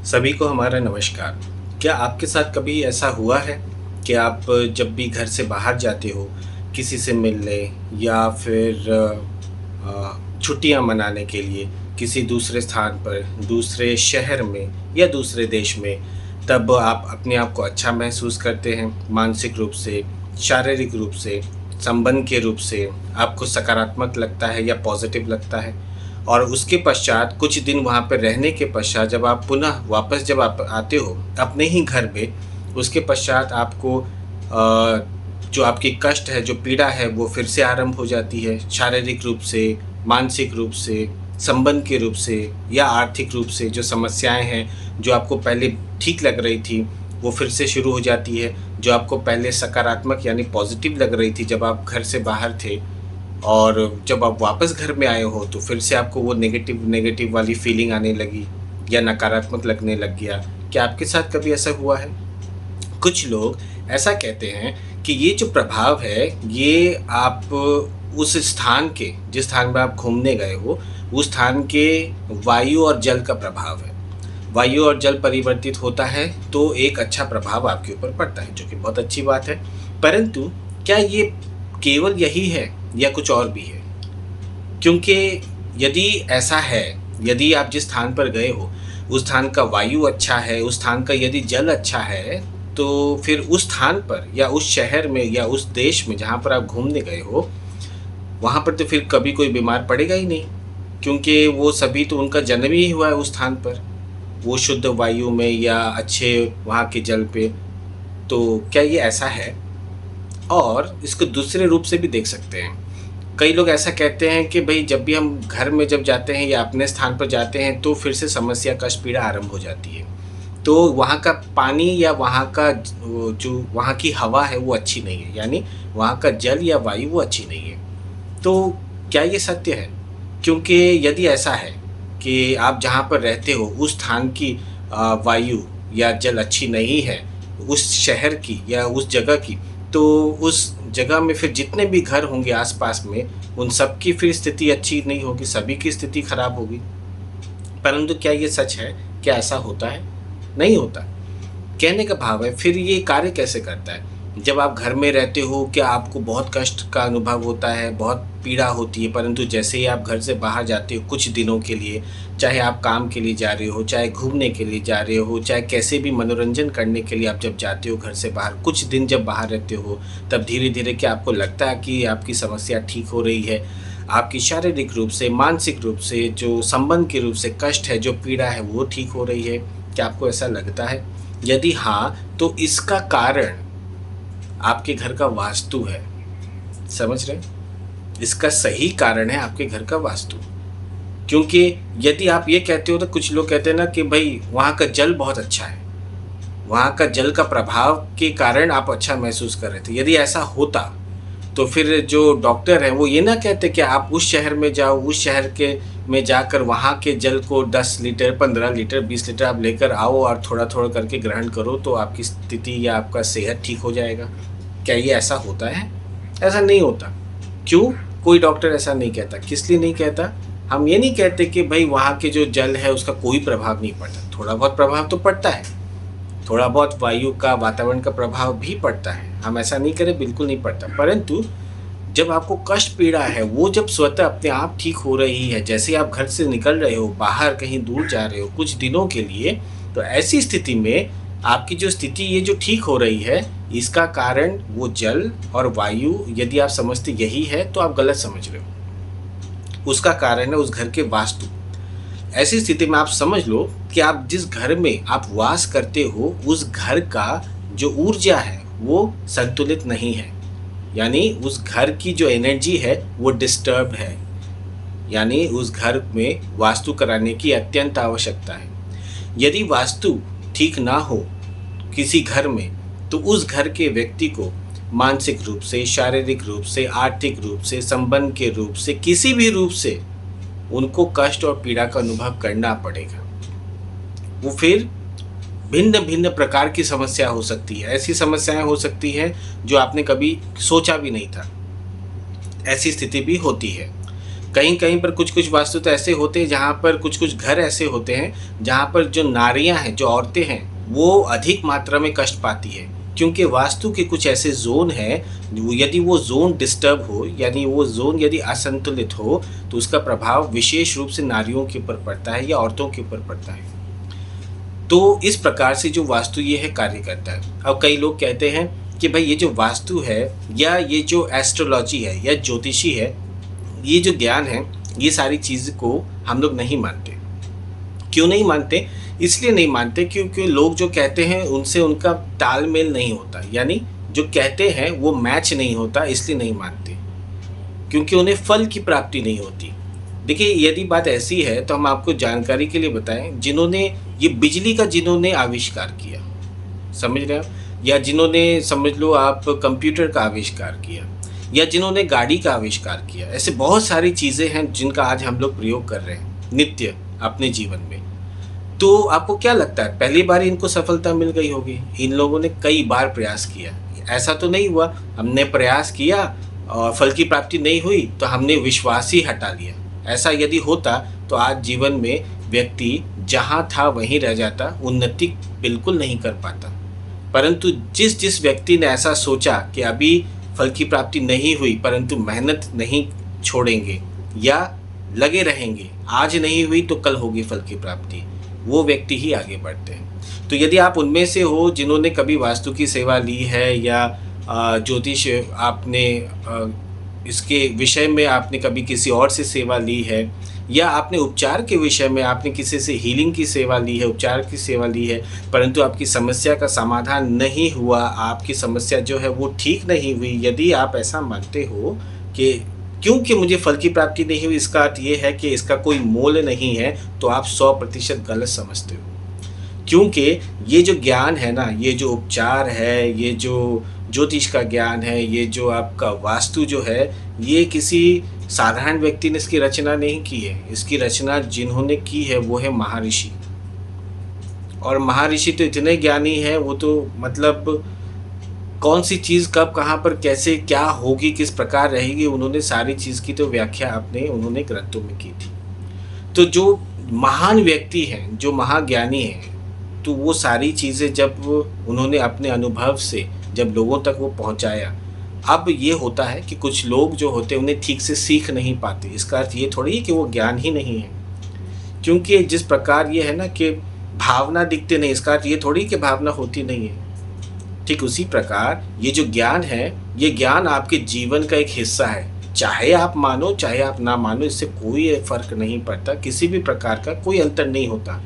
सभी को हमारा नमस्कार। क्या आपके साथ कभी ऐसा हुआ है कि आप जब भी घर से बाहर जाते हो किसी से मिलने या फिर छुट्टियां मनाने के लिए किसी दूसरे स्थान पर, दूसरे शहर में या दूसरे देश में, तब आप अपने आप को अच्छा महसूस करते हैं, मानसिक रूप से, शारीरिक रूप से, संबंध के रूप से आपको सकारात्मक लगता है या पॉजिटिव लगता है? और उसके पश्चात कुछ दिन वहाँ पे रहने के पश्चात जब आप पुनः वापस जब आप आते हो अपने ही घर में, उसके पश्चात आपको जो आपकी कष्ट है, जो पीड़ा है, वो फिर से आरंभ हो जाती है, शारीरिक रूप से, मानसिक रूप से, संबंध के रूप से या आर्थिक रूप से। जो समस्याएं हैं जो आपको पहले ठीक लग रही थी वो फिर से शुरू हो जाती है। जो आपको पहले सकारात्मक यानी पॉजिटिव लग रही थी जब आप घर से बाहर थे, और जब आप वापस घर में आए हो तो फिर से आपको वो नेगेटिव नेगेटिव वाली फीलिंग आने लगी या नकारात्मक लगने लग गया। क्या आपके साथ कभी ऐसा हुआ है? कुछ लोग ऐसा कहते हैं कि ये जो प्रभाव है ये आप उस स्थान के, जिस स्थान में आप घूमने गए हो, उस स्थान के वायु और जल का प्रभाव है। वायु और जल परिवर्तित होता है तो एक अच्छा प्रभाव आपके ऊपर पड़ता है, जो कि बहुत अच्छी बात है। परंतु क्या ये केवल यही है या कुछ और भी है? क्योंकि यदि ऐसा है, यदि आप जिस स्थान पर गए हो उस स्थान का वायु अच्छा है, उस स्थान का यदि जल अच्छा है, तो फिर उस स्थान पर या उस शहर में या उस देश में जहाँ पर आप घूमने गए हो, वहाँ पर तो फिर कभी कोई बीमार पड़ेगा ही नहीं, क्योंकि वो सभी तो उनका जन्म ही हुआ है उस स्थान पर, वो शुद्ध वायु में या अच्छे वहाँ के जल पे। तो क्या ये ऐसा है? और इसको दूसरे रूप से भी देख सकते हैं। कई लोग ऐसा कहते हैं कि भाई जब भी हम घर में जब जाते हैं या अपने स्थान पर जाते हैं तो फिर से समस्या, कष्ट, पीड़ा आरंभ हो जाती है। तो वहाँ का पानी या वहाँ का जो वहाँ की हवा है वो अच्छी नहीं है, यानी वहाँ का जल या वायु वो अच्छी नहीं है। तो क्या ये सत्य है? क्योंकि यदि ऐसा है कि आप जहाँ पर रहते हो उस स्थान की वायु या जल अच्छी नहीं है, उस शहर की या उस जगह की, तो उस जगह में फिर जितने भी घर होंगे आसपास में, उन सब की फिर स्थिति अच्छी नहीं होगी, सभी की स्थिति खराब होगी। परंतु क्या ये सच है? क्या ऐसा होता है? नहीं होता। कहने का भाव है फिर ये कार्य कैसे करता है? जब आप घर में रहते हो क्या आपको बहुत कष्ट का अनुभव होता है, बहुत पीड़ा होती है, परंतु जैसे ही आप घर से बाहर जाते हो कुछ दिनों के लिए, चाहे आप काम के लिए जा रहे हो, चाहे घूमने के लिए जा रहे हो, चाहे कैसे भी मनोरंजन करने के लिए आप जब जाते हो घर से बाहर, कुछ दिन जब बाहर रहते हो, तब धीरे धीरे क्या आपको लगता है कि आपकी समस्या ठीक हो रही है? आपकी शारीरिक रूप से, मानसिक रूप से, जो संबंध के रूप से कष्ट है, जो पीड़ा है वो ठीक हो रही है? क्या आपको ऐसा लगता है? यदि हाँ, तो इसका कारण आपके घर का वास्तु है। समझ रहे? इसका सही कारण है आपके घर का वास्तु। क्योंकि यदि आप ये कहते हो तो कुछ लोग कहते हैं ना कि भाई वहाँ का जल बहुत अच्छा है, वहाँ का जल का प्रभाव के कारण आप अच्छा महसूस कर रहे थे। यदि ऐसा होता तो फिर जो डॉक्टर हैं वो ये ना कहते कि आप उस शहर में जाओ, उस शहर के में जाकर वहाँ के जल को 10 लीटर, 15 लीटर, 20 लीटर आप लेकर आओ और थोड़ा थोड़ा करके ग्रहण करो तो आपकी स्थिति या आपका सेहत ठीक हो जाएगा। क्या ये ऐसा होता है? ऐसा नहीं होता। क्यों? कोई डॉक्टर ऐसा नहीं कहता। किस लिए नहीं कहता? हम ये नहीं कहते कि भाई वहाँ के जो जल है उसका कोई प्रभाव नहीं पड़ता। थोड़ा बहुत प्रभाव तो पड़ता है, थोड़ा बहुत वायु का, वातावरण का प्रभाव भी पड़ता है, हम ऐसा नहीं करें, बिल्कुल नहीं पड़ता। परंतु जब आपको कष्ट पीड़ा है वो जब स्वतः अपने आप ठीक हो रही है, जैसे आप घर से निकल रहे हो, बाहर कहीं दूर जा रहे हो कुछ दिनों के लिए, तो ऐसी स्थिति में आपकी जो स्थिति ये जो ठीक हो रही है, इसका कारण वो जल और वायु, यदि आप समझते यही है तो आप गलत समझ रहे हो। उसका कारण है उस घर के वास्तु। ऐसी स्थिति में आप समझ लो कि आप जिस घर में आप वास करते हो उस घर का जो ऊर्जा है वो संतुलित नहीं है, यानी उस घर की जो एनर्जी है वो डिस्टर्ब है, यानी उस घर में वास्तु कराने की अत्यंत आवश्यकता है। यदि वास्तु ठीक ना हो किसी घर में तो उस घर के व्यक्ति को मानसिक रूप से, शारीरिक रूप से, आर्थिक रूप से, संबंध के रूप से, किसी भी रूप से उनको कष्ट और पीड़ा का अनुभव करना पड़ेगा। वो फिर भिन्न भिन्न प्रकार की समस्या हो सकती है, ऐसी समस्याएं हो सकती हैं जो आपने कभी सोचा भी नहीं था, ऐसी स्थिति भी होती है। कहीं कहीं पर कुछ कुछ वास्तु तो ऐसे होते हैं जहाँ पर कुछ कुछ घर ऐसे होते हैं जहाँ पर जो नारियाँ हैं, जो औरतें हैं, वो अधिक मात्रा में कष्ट पाती है, क्योंकि वास्तु के कुछ ऐसे जोन हैं, यदि वो जोन डिस्टर्ब हो, यानी वो जोन यदि असंतुलित हो, तो उसका प्रभाव विशेष रूप से नारियों के ऊपर पड़ता है या औरतों के ऊपर पड़ता है। तो इस प्रकार से जो वास्तु ये है कार्य करता है। अब कई लोग कहते हैं कि भाई ये जो वास्तु है या ये जो एस्ट्रोलॉजी है या ज्योतिषी है, ये जो ज्ञान है, ये सारी चीज़ को हम लोग नहीं मानते। क्यों नहीं मानते? इसलिए नहीं मानते क्योंकि लोग जो कहते हैं उनसे उनका तालमेल नहीं होता, यानी जो कहते हैं वो मैच नहीं होता, इसलिए नहीं मानते, क्योंकि उन्हें फल की प्राप्ति नहीं होती। देखिए, यदि बात ऐसी है तो हम आपको जानकारी के लिए बताएं, जिन्होंने ये बिजली का जिन्होंने आविष्कार किया, समझ रहे हो, या जिन्होंने समझ लो आप कंप्यूटर का आविष्कार किया, या जिन्होंने गाड़ी का आविष्कार किया, ऐसे बहुत सारी चीज़ें हैं जिनका आज हम लोग प्रयोग कर रहे हैं नित्य अपने जीवन में। तो आपको क्या लगता है, पहली बार इनको सफलता मिल गई होगी? इन लोगों ने कई बार प्रयास किया, ऐसा तो नहीं हुआ हमने प्रयास किया और फल की प्राप्ति नहीं हुई तो हमने विश्वास ही हटा लिया। ऐसा यदि होता तो आज जीवन में व्यक्ति जहाँ था वहीं रह जाता, उन्नति बिल्कुल नहीं कर पाता। परंतु जिस जिस व्यक्ति ने ऐसा सोचा कि अभी फल की प्राप्ति नहीं हुई परंतु मेहनत नहीं छोड़ेंगे या लगे रहेंगे, आज नहीं हुई तो कल होगी फल की प्राप्ति, वो व्यक्ति ही आगे बढ़ते हैं। तो यदि आप उनमें से हो जिन्होंने कभी वास्तु की सेवा ली है या ज्योतिष आपने इसके विषय में आपने कभी किसी और से सेवा ली है, या आपने उपचार के विषय में आपने किसी से हीलिंग की सेवा ली है, उपचार की सेवा ली है, परंतु आपकी समस्या का समाधान नहीं हुआ, आपकी समस्या जो है वो ठीक नहीं हुई, यदि आप ऐसा मानते हो कि क्योंकि मुझे फल की प्राप्ति नहीं हुई इसका अर्थ ये है कि इसका कोई मोल नहीं है, तो आप 100% गलत समझते हो। क्योंकि ये जो ज्ञान है ना, ये जो उपचार है, ये जो ज्योतिष का ज्ञान है, ये जो आपका वास्तु जो है, ये किसी साधारण व्यक्ति ने इसकी रचना नहीं की है। इसकी रचना जिन्होंने की है वो है महर्षि। और महर्षि तो इतने ज्ञानी हैं, वो तो मतलब कौन सी चीज़ कब कहाँ पर कैसे क्या होगी, किस प्रकार रहेगी, उन्होंने सारी चीज़ की तो व्याख्या उन्होंने ग्रंथों में की थी। तो जो महान व्यक्ति हैं, जो महाज्ञानी हैं, तो वो सारी चीज़ें जब उन्होंने अपने अनुभव से जब लोगों तक वो पहुंचाया, अब ये होता है कि कुछ लोग जो होते हैं उन्हें ठीक से सीख नहीं पाते। इसका अर्थ ये थोड़ी है कि वो ज्ञान ही नहीं है, क्योंकि जिस प्रकार ये है ना कि भावना दिखते नहीं, इसका अर्थ ये थोड़ी कि भावना होती नहीं है। ठीक उसी प्रकार ये जो ज्ञान है, ये ज्ञान आपके जीवन का एक हिस्सा है। चाहे आप मानो चाहे आप ना मानो, इससे कोई फर्क नहीं पड़ता, किसी भी प्रकार का कोई अंतर नहीं होता।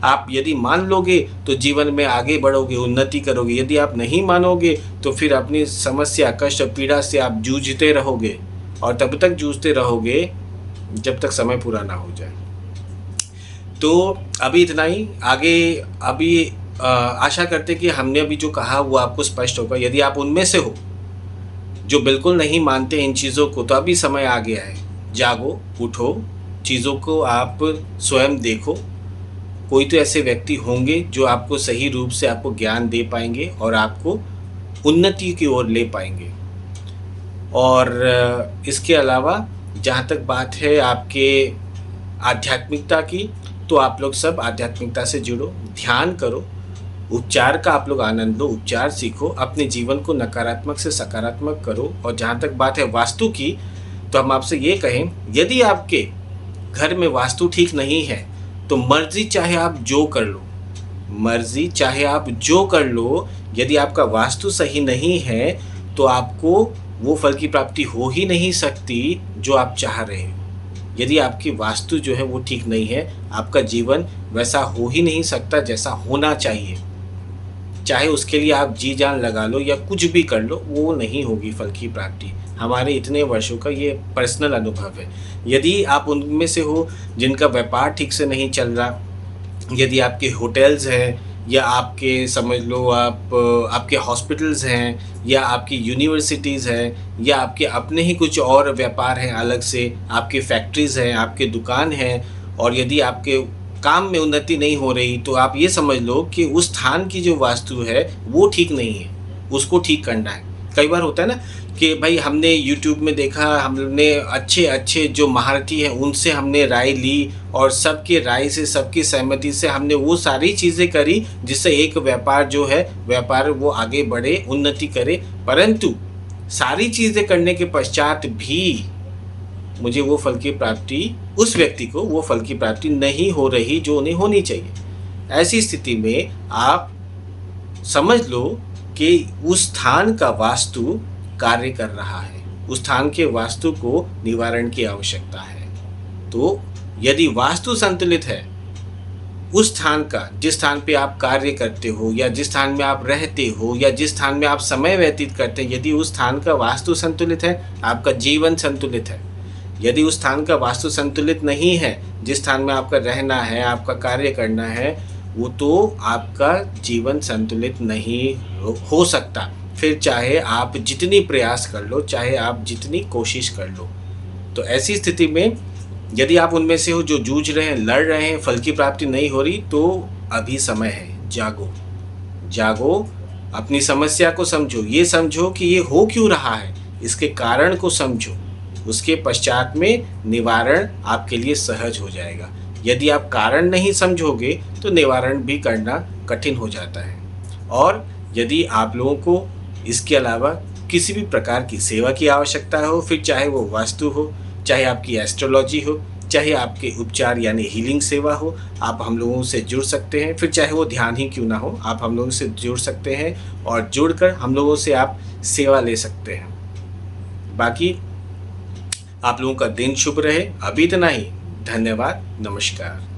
आप यदि मान लोगे तो जीवन में आगे बढ़ोगे, उन्नति करोगे। यदि आप नहीं मानोगे तो फिर अपनी समस्या, कष्ट और पीड़ा से आप जूझते रहोगे, और तब तक जूझते रहोगे जब तक समय पूरा ना हो जाए। तो अभी इतना ही, आगे अभी आशा करते कि हमने अभी जो कहा वो आपको स्पष्ट होगा। यदि आप उनमें से हो जो बिल्कुल नहीं मानते इन चीज़ों को, तो अभी समय आ गया है, जागो, उठो, चीज़ों को आप स्वयं देखो। कोई तो ऐसे व्यक्ति होंगे जो आपको सही रूप से आपको ज्ञान दे पाएंगे और आपको उन्नति की ओर ले पाएंगे। और इसके अलावा जहाँ तक बात है आपके आध्यात्मिकता की, तो आप लोग सब आध्यात्मिकता से जुड़ो, ध्यान करो, उपचार का आप लोग आनंद लो, उपचार सीखो, अपने जीवन को नकारात्मक से सकारात्मक करो। और जहाँ तक बात है वास्तु की, तो हम आपसे ये कहें, यदि आपके घर में वास्तु ठीक नहीं है तो मर्जी चाहे आप जो कर लो, मर्जी चाहे आप जो कर लो, यदि आपका वास्तु सही नहीं है तो आपको वो फल की प्राप्ति हो ही नहीं सकती जो आप चाह रहे हो। यदि आपकी वास्तु जो है वो ठीक नहीं है, आपका जीवन वैसा हो ही नहीं सकता जैसा होना चाहिए। चाहे उसके लिए आप जी जान लगा लो या कुछ भी कर लो, वो नहीं होगी फल की प्राप्ति। हमारे इतने वर्षों का ये पर्सनल अनुभव है। यदि आप उनमें से हो जिनका व्यापार ठीक से नहीं चल रहा, यदि आपके होटल्स हैं या आपके समझ लो आप आपके हॉस्पिटल्स हैं या आपकी यूनिवर्सिटीज़ हैं या आपके अपने ही कुछ और व्यापार हैं अलग से, आपकी फैक्ट्रीज़ हैं, आपके दुकान हैं, और यदि आपके काम में उन्नति नहीं हो रही, तो आप ये समझ लो कि उस स्थान की जो वास्तु है वो ठीक नहीं है, उसको ठीक करना है। कई बार होता है ना कि भाई हमने यूट्यूब में देखा, हमने अच्छे अच्छे जो महारथी हैं उनसे हमने राय ली और सबकी राय से, सबकी सहमति से हमने वो सारी चीज़ें करी जिससे एक व्यापार जो है व्यापार वो आगे बढ़े, उन्नति करे। परंतु सारी चीज़ें करने के पश्चात भी मुझे वो फल की प्राप्ति, उस व्यक्ति को वो फल की प्राप्ति नहीं हो रही जो उन्हें होनी चाहिए। ऐसी स्थिति में आप समझ लो कि उस स्थान का वास्तु कार्य कर रहा है, उस स्थान के वास्तु को निवारण की आवश्यकता है। तो यदि वास्तु संतुलित है, उस स्थान का, जिस स्थान पे आप कार्य करते हो या जिस स्थान में आप रहते हो या जिस स्थान में आप समय व्यतीत करते हैं, यदि उस स्थान का वास्तु संतुलित है, आपका जीवन संतुलित है। यदि उस स्थान का वास्तु संतुलित नहीं है, जिस स्थान में आपका रहना है, आपका कार्य करना है, वो तो आपका जीवन संतुलित नहीं हो सकता। फिर चाहे आप जितनी प्रयास कर लो, चाहे आप जितनी कोशिश कर लो। तो ऐसी स्थिति में यदि आप उनमें से हो जो जूझ रहे हैं, लड़ रहे हैं, फल की प्राप्ति नहीं हो रही, तो अभी समय है, जागो जागो, अपनी समस्या को समझो, ये समझो कि ये हो क्यों रहा है, इसके कारण को समझो। उसके पश्चात में निवारण आपके लिए सहज हो जाएगा। यदि आप कारण नहीं समझोगे तो निवारण भी करना कठिन हो जाता है। और यदि आप लोगों को इसके अलावा किसी भी प्रकार की सेवा की आवश्यकता हो, फिर चाहे वो वास्तु हो, चाहे आपकी एस्ट्रोलॉजी हो, चाहे आपके उपचार यानी हीलिंग सेवा हो, आप हम लोगों से जुड़ सकते हैं। फिर चाहे वो ध्यान ही क्यों ना हो, आप हम लोगों से जुड़ सकते हैं और जुड़कर हम लोगों से आप सेवा ले सकते हैं। बाकी आप लोगों का दिन शुभ रहे। अभी इतना ही। धन्यवाद। नमस्कार।